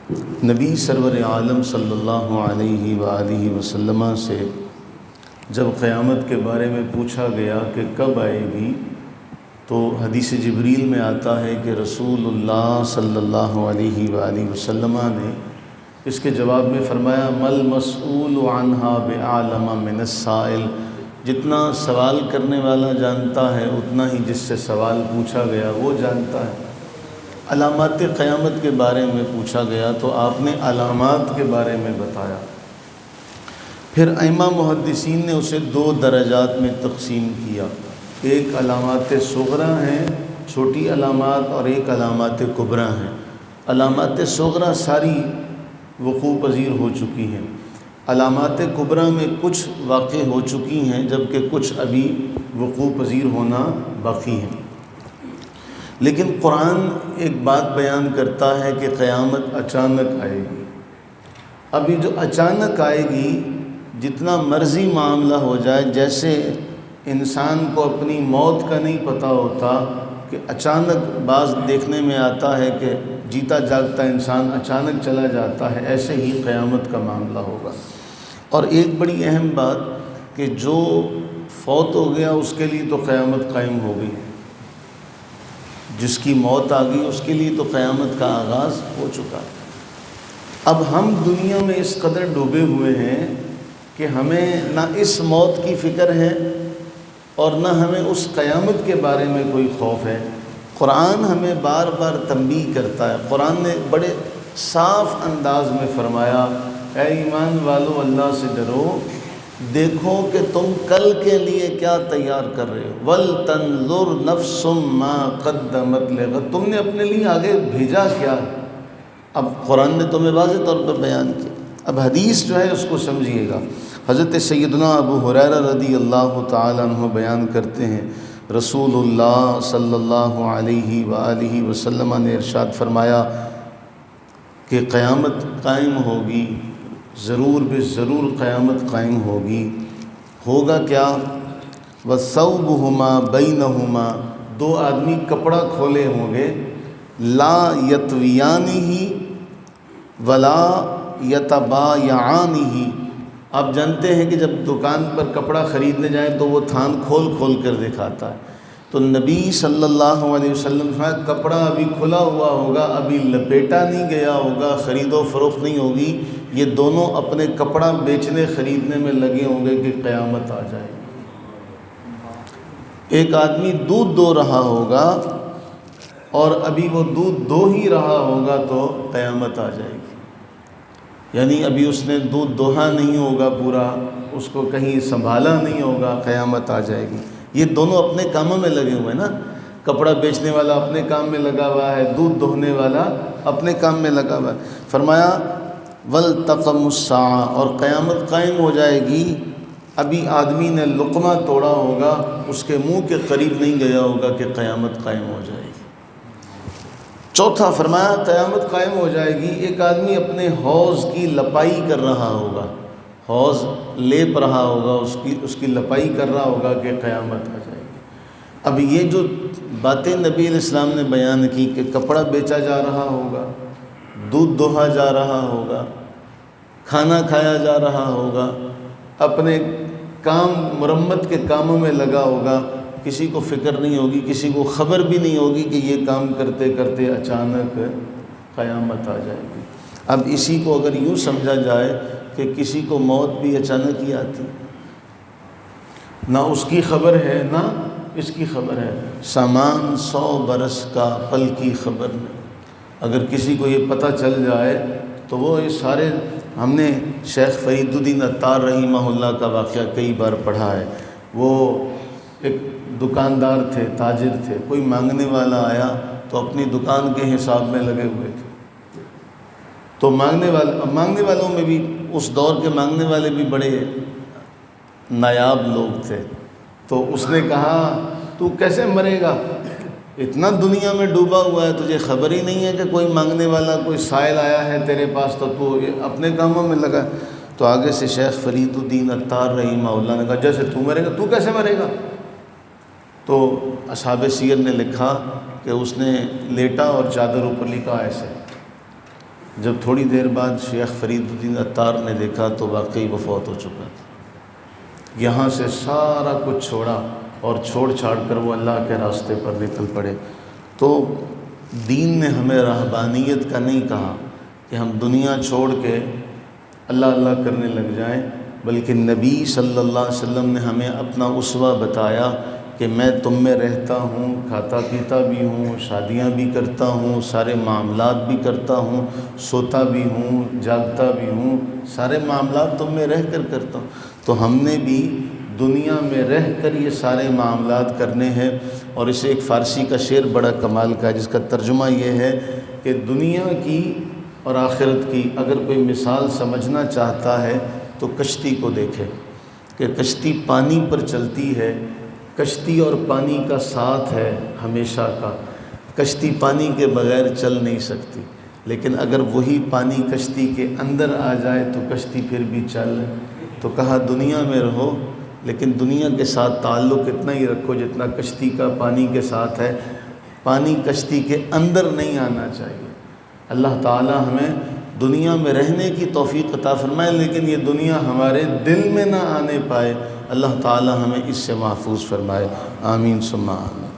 نبی سرور عالم صلی اللہ علیہ وآلہ وسلم سے جب قیامت کے بارے میں پوچھا گیا کہ کب آئے گی، تو حدیث جبریل میں آتا ہے کہ رسول اللہ صلی اللہ علیہ وآلہ وسلم نے اس کے جواب میں فرمایا مل مسئول عنہا بعالم من السائل، جتنا سوال کرنے والا جانتا ہے اتنا ہی جس سے سوال پوچھا گیا وہ جانتا ہے۔ علامات قیامت کے بارے میں پوچھا گیا تو آپ نے علامات کے بارے میں بتایا۔ پھر ائمہ محدثین نے اسے دو درجات میں تقسیم کیا، ایک علامات صغریٰ ہیں، چھوٹی علامات، اور ایک علامات کبریٰ ہیں۔ علامات صغریٰ ساری وقوع پذیر ہو چکی ہیں، علامات کبریٰ میں کچھ واقع ہو چکی ہیں جبکہ کچھ ابھی وقوع پذیر ہونا باقی ہیں۔ لیکن قرآن ایک بات بیان کرتا ہے کہ قیامت اچانک آئے گی۔ ابھی جو اچانک آئے گی، جتنا مرضی معاملہ ہو جائے، جیسے انسان کو اپنی موت کا نہیں پتہ ہوتا کہ اچانک بعض دیکھنے میں آتا ہے کہ جیتا جاگتا انسان اچانک چلا جاتا ہے، ایسے ہی قیامت کا معاملہ ہوگا۔ اور ایک بڑی اہم بات کہ جو فوت ہو گیا اس کے لیے تو قیامت قائم ہو گئی، جس کی موت آ گئی اس کے لیے تو قیامت کا آغاز ہو چکا۔ اب ہم دنیا میں اس قدر ڈوبے ہوئے ہیں کہ ہمیں نہ اس موت کی فکر ہے اور نہ ہمیں اس قیامت کے بارے میں کوئی خوف ہے۔ قرآن ہمیں بار بار تنبیہ کرتا ہے۔ قرآن نے بڑے صاف انداز میں فرمایا، اے ایمان والو اللہ سے ڈرو، دیکھو کہ تم کل کے لیے کیا تیار کر رہے ہو، وَلْتَنْظُرْ نَفْسٌ مَا قَدَّمَتْ لِغَدٍ، تم نے اپنے لیے آگے بھیجا کیا۔ اب قرآن نے تمہیں واضح طور پر بیان کیا۔ اب حدیث جو ہے اس کو سمجھیے گا۔ حضرت سیدنا ابو ہریرہ رضی اللہ تعالیٰ عنہ بیان کرتے ہیں، رسول اللہ صلی اللہ علیہ وآلہ وسلم نے ارشاد فرمایا کہ قیامت قائم ہوگی، ضرور بے ضرور قیامت قائم ہوگی۔ ہوگا کیا؟ وَثَوْبُهُمَا بَيْنَهُمَا، دو آدمی کپڑا کھولے ہوں گے، لا يَطْوِيَانِهِ وَلَا يَتَبَايَعَانِهِ۔ آپ جانتے ہیں کہ جب دکان پر کپڑا خریدنے جائیں تو وہ تھان کھول کھول کر دکھاتا ہے، تو نبی صلی اللہ علیہ وسلم فرمایا کپڑا ابھی کھلا ہوا ہوگا، ابھی لپیٹا نہیں گیا ہوگا، خرید و فروخت نہیں ہوگی، یہ دونوں اپنے کپڑا بیچنے خریدنے میں لگے ہوں گے کہ قیامت آ جائے گی۔ ایک آدمی دودھ دو رہا ہوگا اور ابھی وہ دودھ دو ہی رہا ہوگا تو قیامت آ جائے گی، یعنی ابھی اس نے دودھ دوہا نہیں ہوگا پورا، اس کو کہیں سنبھالا نہیں ہوگا، قیامت آ جائے گی۔ یہ دونوں اپنے کاموں میں لگے ہوئے ہیں نا، کپڑا بیچنے والا اپنے کام میں لگا ہوا ہے، دودھ دوہنے والا اپنے کام میں لگا ہوا ہے۔ فرمایا وَالْتَقَمُ السَّاعَةُ، اور قیامت قائم ہو جائے گی، ابھی آدمی نے لقمہ توڑا ہوگا، اس کے منہ کے قریب نہیں گیا ہوگا کہ قیامت قائم ہو جائے گی۔ چوتھا فرمایا قیامت قائم ہو جائے گی، ایک آدمی اپنے حوض کی لپائی کر رہا ہوگا، حوض لیپ رہا ہوگا، اس کی لپائی کر رہا ہوگا کہ قیامت آ جائے گی۔ اب یہ جو باتیں نبی علیہ السلام نے بیان کی کہ کپڑا بیچا جا رہا ہوگا، دودھ دوہا جا رہا ہوگا، کھانا کھایا جا رہا ہوگا، اپنے کام مرمت کے کاموں میں لگا ہوگا، کسی کو فکر نہیں ہوگی، کسی کو خبر بھی نہیں ہوگی کہ یہ کام کرتے کرتے اچانک قیامت آ جائے گی۔ اب اسی کو اگر یوں سمجھا جائے کہ کسی کو موت بھی اچانک ہی آتی، نہ اس کی خبر ہے نہ اس کی خبر ہے، سامان 100 برس کا پل کی خبر نہیں۔ اگر کسی کو یہ پتہ چل جائے تو وہ یہ سارے، ہم نے شیخ فرید الدین عطار رحمہ اللہ کا واقعہ کئی بار پڑھا ہے۔ وہ ایک دکاندار تھے، تاجر تھے، کوئی مانگنے والا آیا تو اپنی دکان کے حساب میں لگے ہوئے تھے، تو مانگنے والوں میں بھی اس دور کے مانگنے والے بھی بڑے نایاب لوگ تھے۔ تو اس نے کہا تو کیسے مرے گا، اتنا دنیا میں ڈوبا ہوا ہے، تجھے خبر ہی نہیں ہے کہ کوئی مانگنے والا، کوئی سائل آیا ہے تیرے پاس تو اپنے کاموں میں لگا۔ تو آگے سے شیخ فرید الدین عطار رحمہ اللہ نے کہا جیسے تو مرے گا، تو کیسے مرے گا؟ تو اصحاب سیر نے لکھا کہ اس نے لیٹا اور چادر اوپر لکھا ایسے، جب تھوڑی دیر بعد شیخ فرید الدین عطار نے دیکھا تو واقعی وہ فوت ہو چکا تھا۔ یہاں سے سارا کچھ چھوڑا اور چھوڑ چھاڑ کر وہ اللہ کے راستے پر نکل پڑے۔ تو دین نے ہمیں رہبانیت کا نہیں کہا کہ ہم دنیا چھوڑ کے اللہ اللہ کرنے لگ جائیں، بلکہ نبی صلی اللہ علیہ وسلم نے ہمیں اپنا اسوہ بتایا کہ میں تم میں رہتا ہوں، کھاتا پیتا بھی ہوں، شادیاں بھی کرتا ہوں، سارے معاملات بھی کرتا ہوں، سوتا بھی ہوں، جاگتا بھی ہوں، سارے معاملات تم میں رہ کر کرتا ہوں۔ تو ہم نے بھی دنیا میں رہ کر یہ سارے معاملات کرنے ہیں۔ اور اسے ایک فارسی کا شعر بڑا کمال کا ہے جس کا ترجمہ یہ ہے کہ دنیا کی اور آخرت کی اگر کوئی مثال سمجھنا چاہتا ہے تو کشتی کو دیکھے کہ کشتی پانی پر چلتی ہے، کشتی اور پانی کا ساتھ ہے ہمیشہ کا، کشتی پانی کے بغیر چل نہیں سکتی، لیکن اگر وہی پانی کشتی کے اندر آ جائے تو کشتی پھر بھی چل۔ تو کہا دنیا میں رہو لیکن دنیا کے ساتھ تعلق اتنا ہی رکھو جتنا کشتی کا پانی کے ساتھ ہے، پانی کشتی کے اندر نہیں آنا چاہیے۔ اللہ تعالی ہمیں دنیا میں رہنے کی توفیق عطا فرمائے، لیکن یہ دنیا ہمارے دل میں نہ آنے پائے۔ اللہ تعالی ہمیں اس سے محفوظ فرمائے، آمین ثم آمین۔